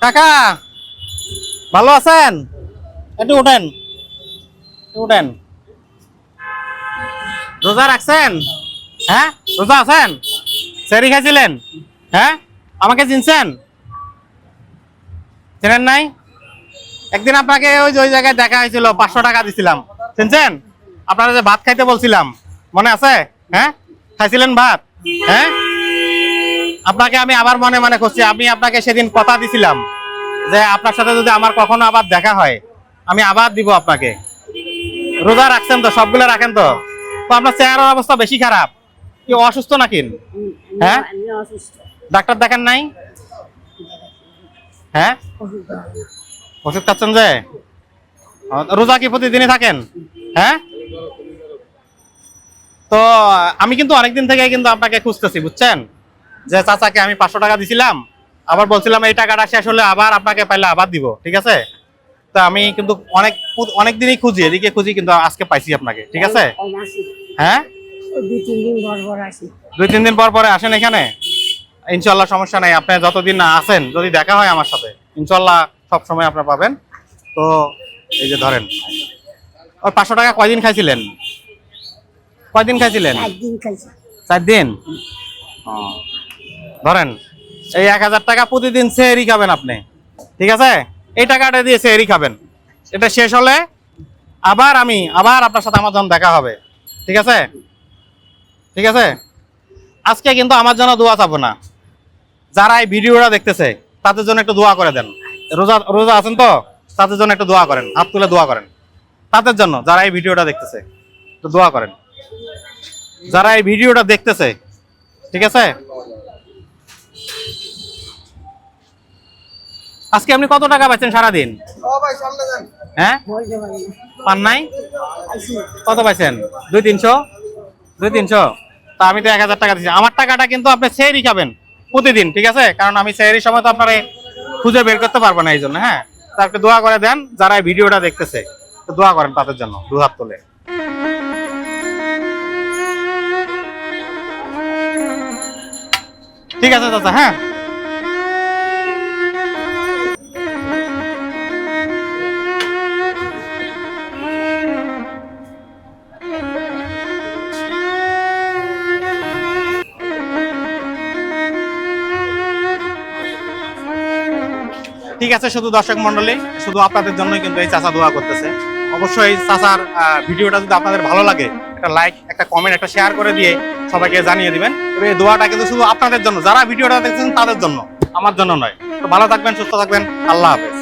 কাকা ভালো আছেন? একটু উঠেন, উঠেন। রোজা রাখছেন? হ্যাঁ, রোজা আছেন? সেরি খাইছিলেন? হ্যাঁ, আমাকে চিনছেন? চেনেন নাই? একদিন আপনাকে ওই জায়গায় দেখা হয়েছিল, 500 টাকা দিছিলাম, চিনছেন? আপনারা যে ভাত খাইতে বলছিলাম, মনে আছে? হ্যাঁ, খাইছিলেন ভাত? হ্যাঁ, আপনাকে আমি আবার মনে মনে করছি। আমি আপনাকে সেদিন কথা দিছিলাম যে আপনার সাথে যদি আমার কখনো আবার দেখা হয়, আমি আবার দিব আপনাকে। রোজা রাখছেন তো? সবগুলো রাখেন তো? তো আপনার চেহারার অবস্থা বেশি খারাপ, কি অসুস্থ নাকি? হ্যাঁ, ডাক্তার দেখেন নাই? হ্যাঁ, ওষুধ খাচ্ছেন যে? রোজা কি প্রতিদিনই থাকেন? হ্যাঁ, তো আমি কিন্তু অনেকদিন থেকে কিন্তু আপনাকে খুঁজতেছি, বুঝছেন? যে চাচাকে আমি 500 টাকা দিছিলাম, আবার বলছিলাম এই টাকাটা শেষ হলে আবার আপনাকে পাইলে আবার দিব, ঠিক আছে? তো আমি কিন্তু অনেক দিনই খুঁজি, এদিকে খুঁজি, কিন্তু আজকে পাইছি আপনাকে, ঠিক আছে? হ্যাঁ, 2-3 দিন পর পরে আসেন এখানে। ইনশাল্লাহ সমস্যা নাই, আপনি যতদিন না আসেন, যদি দেখা হয় আমার সাথে, ইনশাল্লাহ সবসময় আপনার পাবেন। তো এই যে ধরেন, ওই 500 টাকা কয়দিন খাইছিলেন? কয়দিন খাইছিলেন? 4 দিন। ধরেন এই 1000 টাকা প্রতিদিন সেহরি খাবেন আপনি, ঠিক আছে? এই টাকাটা দিয়ে সেহরি খাবেন। এটা শেষ হলে আবার আপনার সাথে আমার যখন দেখা হবে, ঠিক আছে? ঠিক আছে, আজকে কিন্তু আমার জন্য দোয়া চাবো না, যারা এই ভিডিওটা দেখতেছে তাদের জন্য একটু দোয়া করে দেন। রোজা রোজা আছেন তো? তাদের জন্য একটু দোয়া করেন, হাত তুলে দোয়া করেন তাদের জন্য, যারা এই ভিডিওটা দেখতেছে একটু দোয়া করেন, যারা এই ভিডিওটা দেখতেছে, ঠিক আছে? আজকে আপনি কত টাকা পাচ্ছেন সারাদিন? হ্যাঁ, পান নাই? কত পাইছেন? 200-300? 200-300? তা আমি তো 1000 টাকা দিচ্ছি। আমার টাকাটা কিন্তু আপনি সেহরি খাবেন প্রতিদিন, ঠিক আছে? কারণ আমি সেহরির সময় তো আপনারা খুঁজে বের করতে পারবো না, এই জন্য। হ্যাঁ, তারপরে দোয়া করে দেন, যারা এই ভিডিওটা দেখতেছে তো দোয়া করেন তাদের জন্য, 2 হাত তুলে। ঠিক আছে চাচা, হ্যাঁ। ঠিক আছে, শুধু দর্শক মন্ডলী, শুধু আপনাদের জন্যই কিন্তু এই চাচা দোয়া করতেছে। অবশ্যই এই চাচার ভিডিওটা যদি আপনাদের ভালো লাগে, একটা লাইক, একটা কমেন্ট, একটা শেয়ার করে দিয়ে সবাইকে জানিয়ে দিবেন। এই দোয়াটা কিন্তু শুধু আপনাদের জন্য, যারা ভিডিওটা দেখছেন তাদের জন্য, আমার জন্য নয়। তো ভালো থাকবেন, সুস্থ থাকবেন, আল্লাহ হাফেজ।